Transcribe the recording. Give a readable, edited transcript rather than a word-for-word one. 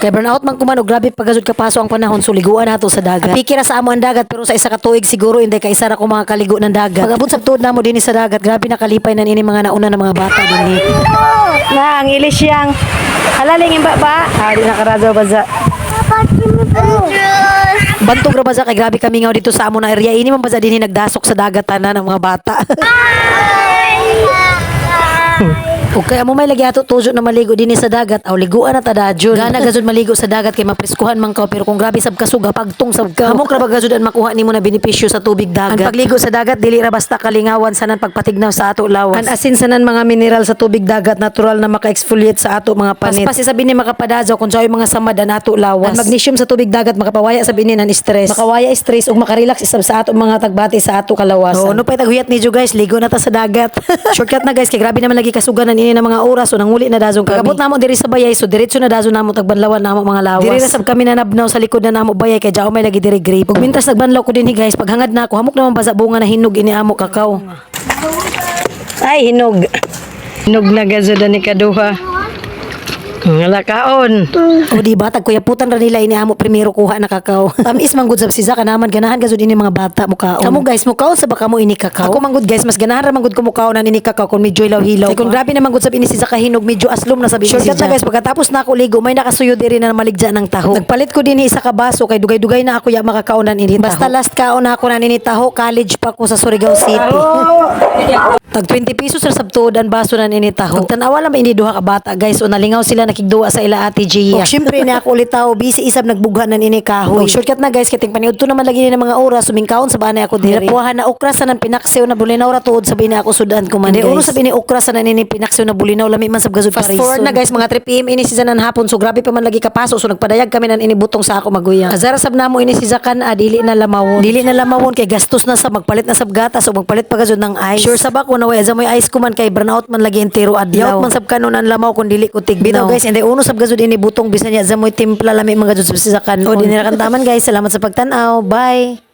Kay burnout man kumano, grabe pagkasud kapaso ang panahon, so liguan nato sa dagat. Pikira sa amo ang dagat, pero sa isa ka tuig siguro hindi ka isa ra ko mga kaligo ng dagat. Pag abot sa tuod namo dinhi sa dagat, grabe nakalipay na ini mga nauna ng mga bata dinhi. Na ang ilisyang halalingin ba? Di nakarazo baza. Bantog ra baza kay grabe kami ngaw dito sa amo na area. Ini man baza dinhi nagdasok sa dagat tanan ng mga bata. Okay, amo may lagi ato tujo na maligo dinhi sa dagat, aw liguan na ta dajon. Gana gazud maligo sa dagat kay mapriskuhan man ka, pero kung grabe sab kasuga pagtung sab ka. Hamok ra ba gazud ang makuha nimo na benepisyo sa tubig dagat. Ang pagligo sa dagat dili ra basta kalingawan sanan pagpatignaw sa ato lawas. Ang asin sanan mga mineral sa tubig dagat natural na maka-exfoliate sa ato mga panit. Pas sabi ni makapadazaw kung saoy mga samad na ato lawas. Ang magnesium sa tubig dagat makapawaya sa binin ang stress. Makawaya stress ug makarelax isab sa ato mga tagbati sa ato kalawasan. No pay taghuyat ni guys, ligo na ta sa dagat. Shortcut na guys kay grabe naman lagi kasuganan ini na mga oras o nanguli na dazong kami. Pagabot namo diri sa bayay, so diretso na dazon namo tagbanlawan namo mga lawas. Diri na sab kami nanabnaw sa likod na namo bayay kay jao may lagi diri grape. Ug mintas nagbanlaw ko dinhi guys, paghangad na ako hamok naman basa bunga na hinog ini amo kakao. Ay hinog. Hinog na gazud ni kaduha. Ngalakaon. O di ba tag kuyaputan ra nila ini amo primero kuha na kakao. Tamis man gud sab siya kanaman ganahan gazud ini mga bata mukaon. Kamo guys mukaon sa baka mo ini kakao. Ako man gud guys mas ganahan ra man gud ko mukaonan ini kakao kun medyo hilaw-hilaw. Kay kun grabe naman gud sab ini siya kahinog medyo aslom na sabi ni siya. Guys pagkatapos na ako ligo may nakasuyo diri na maligja ng taho. Nagpalit ko dinhi isa ka baso kay dugay-dugay na ako ya makakaonan ini taho. Basta last kaon na ako na ini taho, college pa ko sa Surigao City. Tag 20 pesos ra sabtuod ang baso na ini taho. Tanawa lang ini duha ka bata guys o nalingaw sila nakigduwa sa ila ate Gia. Syempre na ako ulit tao busy isab nagbughan na ini kahoy. Shortcut na guys kiting paniudto naman lagi ni ng mga oras sumingkaon sa banay ako diri. Napuhan na okra sa nan pinaksew na bulinaw ra tuod sabi na ako sudan ko man. Uno sabi ni okra sa nan ini pinaksew na bulinaw lami man sab gazud parison. Fast forward na guys mga 3 PM ini si Zanan hapon so grabe pa man lagi kapaso so nagpadayag kami nan ini butong sa ako maguyang. Azara sab namo ini si Zakan dili na lamawon. Dili na lamawon kay gastos na sa magpalit na sab gatas o magpalit pa gazud ng ice. Sure sabak ko na way azamoy ice ko man kay burnout man lagi entero adlaw. Yaot man sab kanon ang lamaw kun dili ko tignaw. Bitaw guys hindi uno sab gazud ini butong bisan niya azamoy timpla lami mga gazud sa Zakan. O dinira kan taman guys salamat sa pagtan-aw. Bye.